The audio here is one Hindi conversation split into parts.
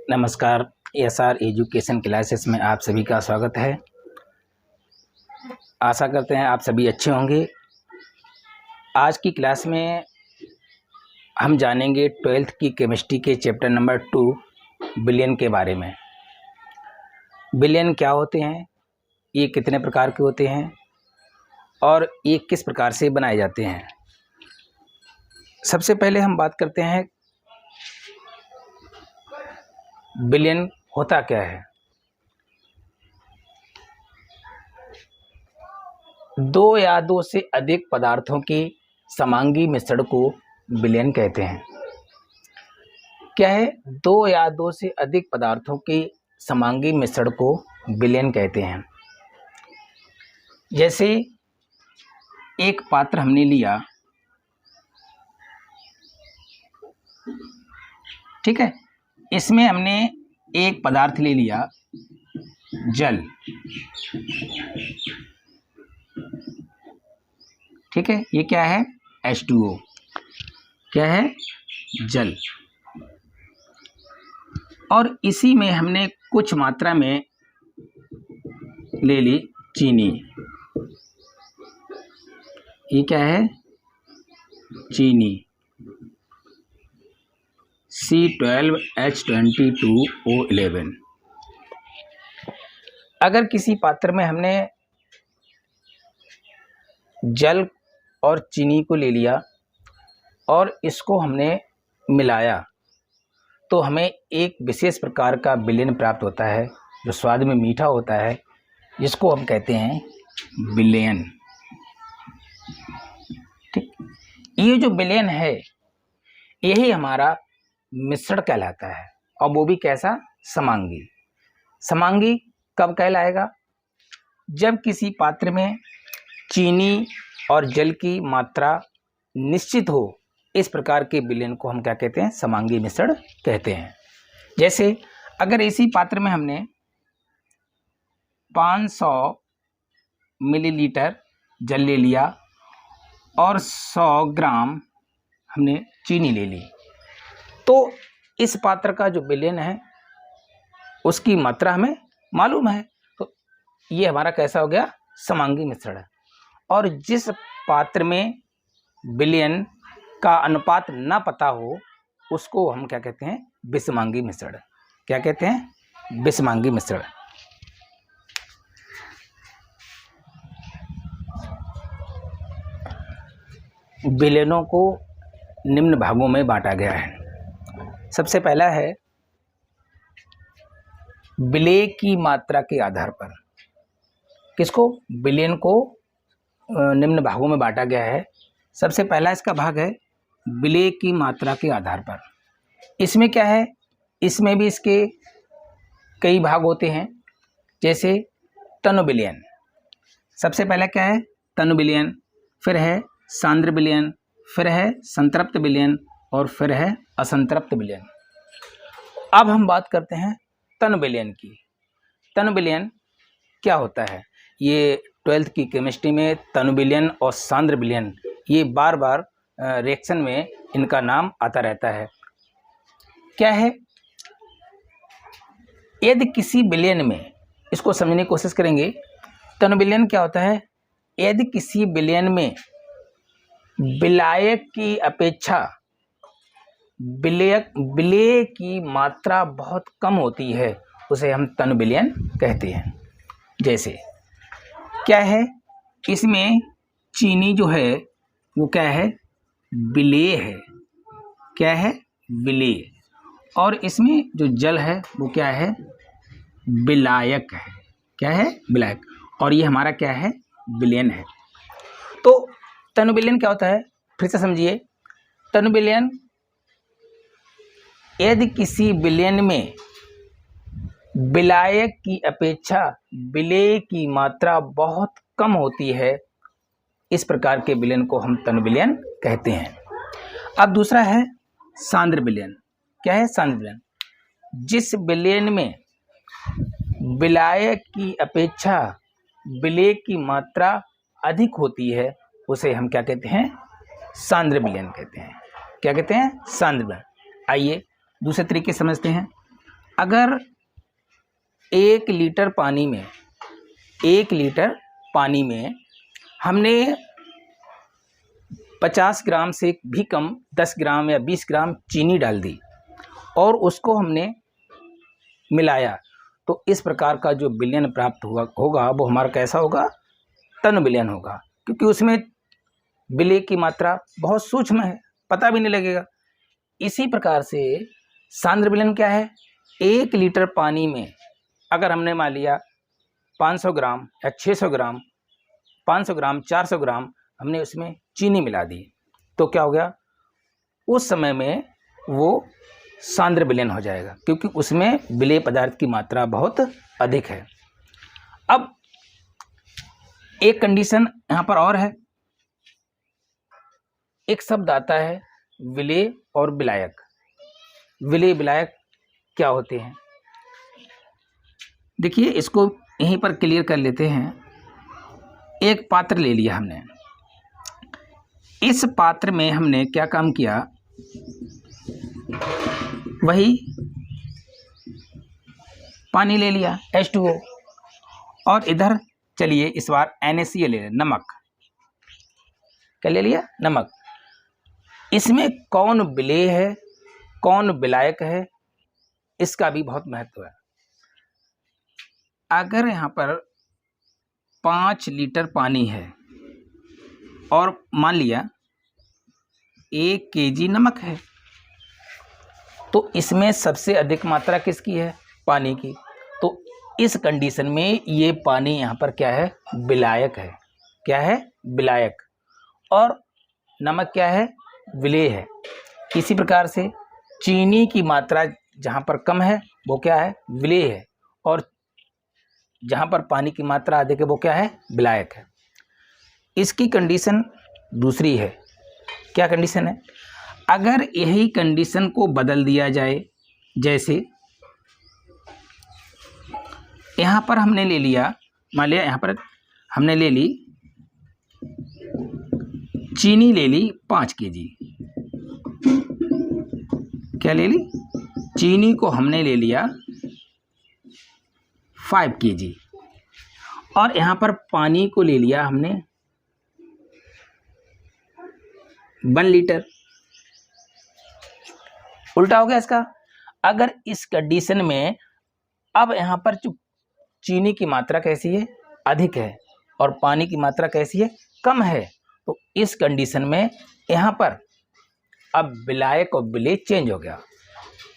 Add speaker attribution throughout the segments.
Speaker 1: नमस्कार। एसआर एजुकेशन क्लासेस में आप सभी का स्वागत है। आशा करते हैं आप सभी अच्छे होंगे। आज की क्लास में हम जानेंगे 12th की केमिस्ट्री के चैप्टर नंबर 2 बिलियन के बारे में। बिलियन क्या होते हैं, ये कितने प्रकार के होते हैं और ये किस प्रकार से बनाए जाते हैं। सबसे पहले हम बात करते हैं बिलियन होता क्या है। दो या दो से अधिक पदार्थों के समांगी मिश्रण को बिलियन कहते हैं। क्या है? दो या दो से अधिक पदार्थों के समांगी मिश्रण को बिलियन कहते हैं। जैसे एक पात्र हमने लिया, ठीक है, इसमें हमने एक पदार्थ ले लिया जल, ठीक है, ये क्या है? H2O। क्या है? जल। और इसी में हमने कुछ मात्रा में ले ली चीनी। ये क्या है? चीनी, C12H22O11। अगर किसी पात्र में हमने जल और चीनी को ले लिया और इसको हमने मिलाया तो हमें एक विशेष प्रकार का बिलियन प्राप्त होता है जो स्वाद में मीठा होता है, जिसको हम कहते हैं बिलियन। ठीक, ये जो बिलियन है यही हमारा मिश्रण कहलाता है, और वो भी कैसा? समांगी। समांगी कब कहलाएगा? जब किसी पात्र में चीनी और जल की मात्रा निश्चित हो। इस प्रकार के बिलियन को हम क्या कहते हैं? समांगी मिश्रण कहते हैं। जैसे अगर इसी पात्र में हमने 500 मिलीलीटर जल ले लिया और 100 ग्राम हमने चीनी ले ली, तो इस पात्र का जो बिलियन है उसकी मात्रा हमें मालूम है, तो ये हमारा कैसा हो गया? समांगी मिश्रण है। और जिस पात्र में बिलियन का अनुपात ना पता हो उसको हम क्या कहते हैं? विषमांगी मिश्रण। क्या कहते हैं? विषमांगी मिश्रण। बिलियनों को निम्न भागों में बांटा गया है। सबसे पहला है विलेय की मात्रा के आधार पर। किसको? बिलियन को निम्न भागों में बांटा गया है। सबसे पहला इसका भाग है विलेय की मात्रा के आधार पर। इसमें क्या है? इसमें भी इसके कई भाग होते हैं। जैसे तनु बिलियन। सबसे पहला क्या है? तनु बिलियन, फिर है सांद्र बिलियन, फिर है संतृप्त बिलियन और फिर है असंतृप्त बिलियन। अब हम बात करते हैं तनु बिलियन की। तनु बिलियन क्या होता है? ये 12th की केमिस्ट्री में तनु बिलियन और सांद्र बिलियन ये बार बार रिएक्शन में इनका नाम आता रहता है। क्या है? यदि किसी बिलियन में, इसको समझने की कोशिश करेंगे, तनु बिलियन क्या होता है? यदि किसी बिलियन में विलायक की अपेक्षा विलेय की मात्रा बहुत कम होती है, उसे हम तनु बिलियन कहते हैं। जैसे क्या है? इसमें चीनी जो है वो क्या है? विलेय है। क्या है? विलेय। और इसमें जो जल है वो क्या है? विलायक है। क्या है? विलायक। और ये हमारा क्या है? बिलियन है। तो तनु बिलियन क्या होता है? फिर से समझिए। तनु बिलियन, यदि किसी बिलियन में विलायक की अपेक्षा विलेय की मात्रा बहुत कम होती है, इस प्रकार के बिलियन को हम तनु बिलियन कहते हैं। अब दूसरा है सांद्र बिलियन। क्या है? सांद्र बिलियन। जिस बिलियन में विलायक की अपेक्षा विलेय की मात्रा अधिक होती है उसे हम क्या कहते हैं? सांद्र बिलियन कहते हैं। क्या कहते हैं? सांद्र बिलियन। आइए दूसरे तरीके समझते हैं। अगर 1 लीटर पानी में हमने 50 ग्राम से भी कम 10 ग्राम या 20 ग्राम चीनी डाल दी और उसको हमने मिलाया, तो इस प्रकार का जो विलयन प्राप्त होगा वो हमारा कैसा होगा? तन विलयन होगा, क्योंकि उसमें विलेय की मात्रा बहुत सूक्ष्म है, पता भी नहीं लगेगा। इसी प्रकार से सांद्र विलयन क्या है? 1 लीटर पानी में अगर हमने मान लिया 500 ग्राम या 600 ग्राम, 500 ग्राम 400 ग्राम हमने उसमें चीनी मिला दी, तो क्या हो गया? उस समय में वो सांद्र विलयन हो जाएगा, क्योंकि उसमें विलेय पदार्थ की मात्रा बहुत अधिक है। अब एक कंडीशन यहाँ पर और है, एक शब्द आता है विलेय और विलायक। विलेय विलायक क्या होते हैं? देखिए, इसको यहीं पर क्लियर कर लेते हैं। एक पात्र ले लिया हमने, इस पात्र में हमने क्या काम किया? वही पानी ले लिया H2O, और इधर चलिए इस बार NaCl ले लें, नमक। क्या ले लिया? नमक। इसमें कौन विलेय है, कौन विलायक है, इसका भी बहुत महत्व है। अगर यहाँ पर 5 लीटर पानी है और मान लिया 1 kg नमक है, तो इसमें सबसे अधिक मात्रा किसकी है? पानी की। तो इस कंडीशन में ये पानी यहाँ पर क्या है? विलायक है। क्या है? विलायक। और नमक क्या है? विलेय है। इसी प्रकार से चीनी की मात्रा जहाँ पर कम है वो क्या है? विलेय है, और जहाँ पर पानी की मात्रा अधिक है वो क्या है? विलायक है। इसकी कंडीशन दूसरी है। क्या कंडीशन है? अगर यही कंडीशन को बदल दिया जाए, जैसे यहाँ पर हमने ले लिया, मान लिया यहाँ पर हमने ले ली चीनी, ले ली 5 kg। क्या ले ली? चीनी को हमने ले लिया 5 kg, और यहाँ पर पानी को ले लिया हमने 1 लीटर। उल्टा हो गया इसका। अगर इस कंडीशन में अब यहाँ पर जो चीनी की मात्रा कैसी है? अधिक है, और पानी की मात्रा कैसी है? कम है। तो इस कंडीशन में यहाँ पर अब विलायक और विलेय चेंज हो गया।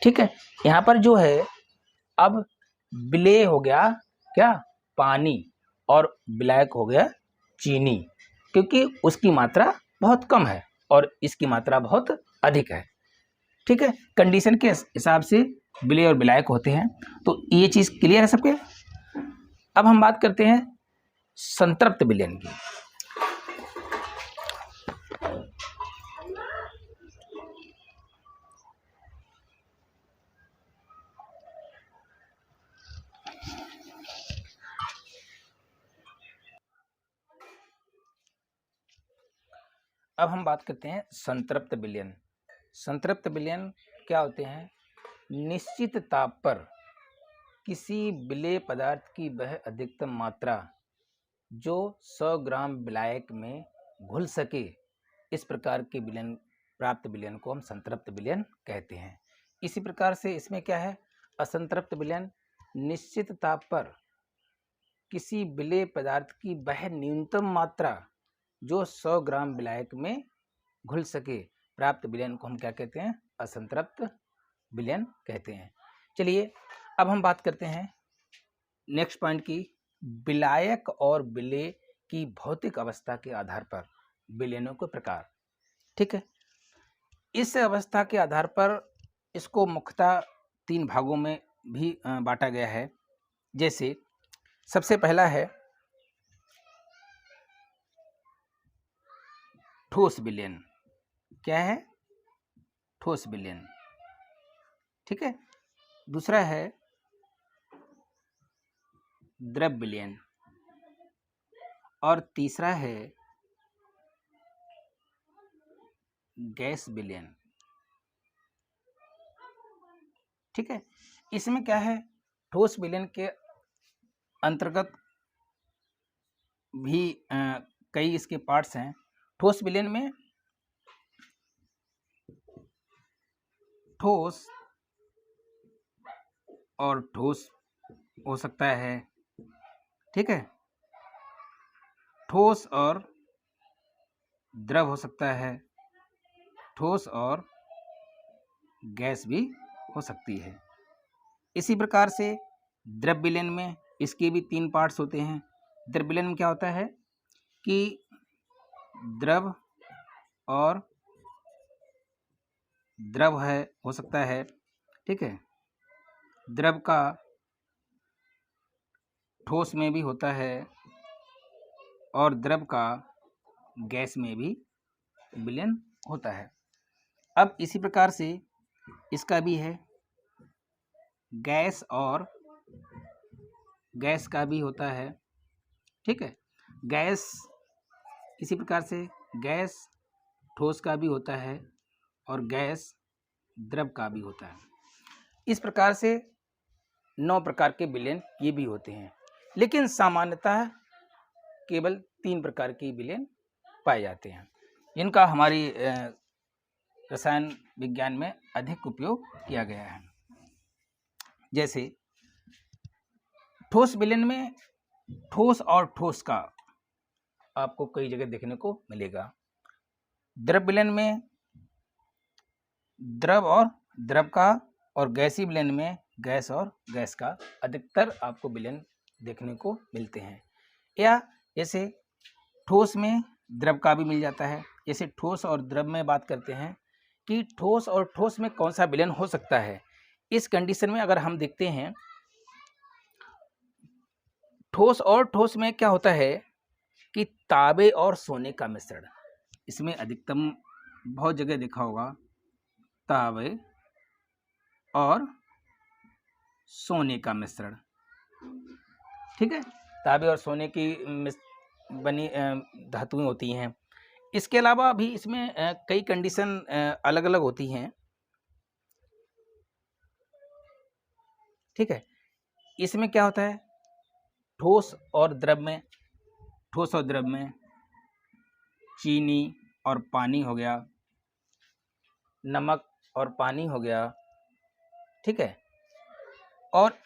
Speaker 1: ठीक है, यहाँ पर जो है अब विलेय हो गया क्या? पानी, और विलायक हो गया चीनी, क्योंकि उसकी मात्रा बहुत कम है और इसकी मात्रा बहुत अधिक है। ठीक है, कंडीशन के हिसाब से विलेय और विलायक होते हैं। तो ये चीज़ क्लियर है सबके? अब हम बात करते हैं संतृप्त विलयन की। अब हम बात करते हैं संतृप्त विलयन। संतृप्त विलयन क्या होते हैं? निश्चित ताप पर किसी विलेय पदार्थ की वह अधिकतम मात्रा जो 100 ग्राम विलायक में घुल सके, इस प्रकार के विलयन, प्राप्त विलयन को हम संतृप्त विलयन कहते हैं। इसी प्रकार से इसमें क्या है? असंतृप्त विलयन, निश्चित ताप पर किसी विलेय पदार्थ की वह न्यूनतम मात्रा जो 100 ग्राम विलायक में घुल सके, प्राप्त विलयन को हम क्या कहते हैं? असंतृप्त विलयन कहते हैं। चलिए अब हम बात करते हैं नेक्स्ट पॉइंट की, विलायक और विलेय की भौतिक अवस्था के आधार पर विलयनों के प्रकार। ठीक है, इस अवस्था के आधार पर इसको मुख्यतः 3 भागों में भी बांटा गया है। जैसे सबसे पहला है ठोस विलयन। क्या है? ठोस विलयन। ठीक है, दूसरा है द्रव विलयन, और तीसरा है गैस विलयन। ठीक है, इसमें क्या है, ठोस विलयन के अंतर्गत भी कई इसके पार्ट्स हैं। ठोस विलयन में ठोस और ठोस हो सकता है, ठीक है, ठोस और द्रव हो सकता है, ठोस और गैस भी हो सकती है। इसी प्रकार से द्रव विलयन में इसके भी 3 पार्ट्स होते हैं। द्रव विलयन में क्या होता है कि द्रव और द्रव है हो सकता है, ठीक है, द्रव का ठोस में भी होता है और द्रव का गैस में भी विलयन होता है। अब इसी प्रकार से इसका भी है, गैस और गैस का भी होता है, ठीक है, गैस इसी प्रकार से गैस ठोस का भी होता है और गैस द्रव का भी होता है। इस प्रकार से 9 प्रकार के विलयन ये भी होते हैं, लेकिन सामान्यतः केवल 3 प्रकार के विलयन पाए जाते हैं, इनका हमारी रसायन विज्ञान में अधिक उपयोग किया गया है। जैसे ठोस विलयन में ठोस और ठोस का आपको कई जगह देखने को मिलेगा। द्रव विलयन में द्रव और द्रव का और गैसीय विलयन में गैस और गैस का अधिकतर आपको विलयन देखने को मिलते हैं। या जैसे ठोस में द्रव का भी मिल जाता है। जैसे ठोस और द्रव में बात करते हैं कि ठोस और ठोस में कौन सा विलयन हो सकता है। इस कंडीशन में अगर हम देखते हैं, ठोस और ठोस में क्या होता है कि तांबे और सोने का मिश्रण, इसमें अधिकतम बहुत जगह देखा होगा, तांबे और सोने का मिश्रण, ठीक है, तांबे और सोने की बनी धातुएं होती हैं। इसके अलावा भी इसमें कई कंडीशन अलग अलग होती हैं, ठीक है। इसमें क्या होता है, ठोस और द्रव में चीनी और पानी हो गया, नमक और पानी हो गया, ठीक है। और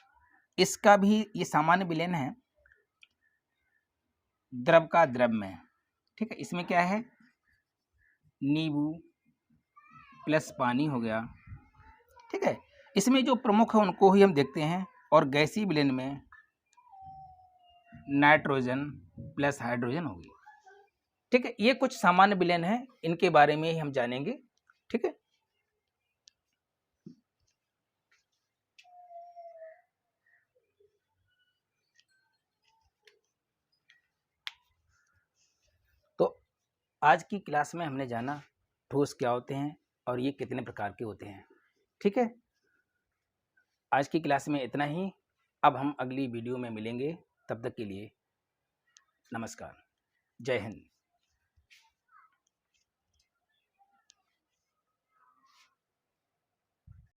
Speaker 1: इसका भी ये सामान्य विलयन है द्रव का द्रव में, ठीक है। इसमें क्या है, नींबू प्लस पानी हो गया, ठीक है। इसमें जो प्रमुख है उनको ही हम देखते हैं। और गैसीय विलयन में नाइट्रोजन प्लस हाइड्रोजन होगी, ठीक है। ये कुछ सामान्य विलयन है, इनके बारे में ही हम जानेंगे, ठीक है। तो आज की क्लास में हमने जाना ठोस क्या होते हैं और ये कितने प्रकार के होते हैं, ठीक है। आज की क्लास में इतना ही। अब हम अगली वीडियो में मिलेंगे, तब तक के लिए नमस्कार, जय हिंद।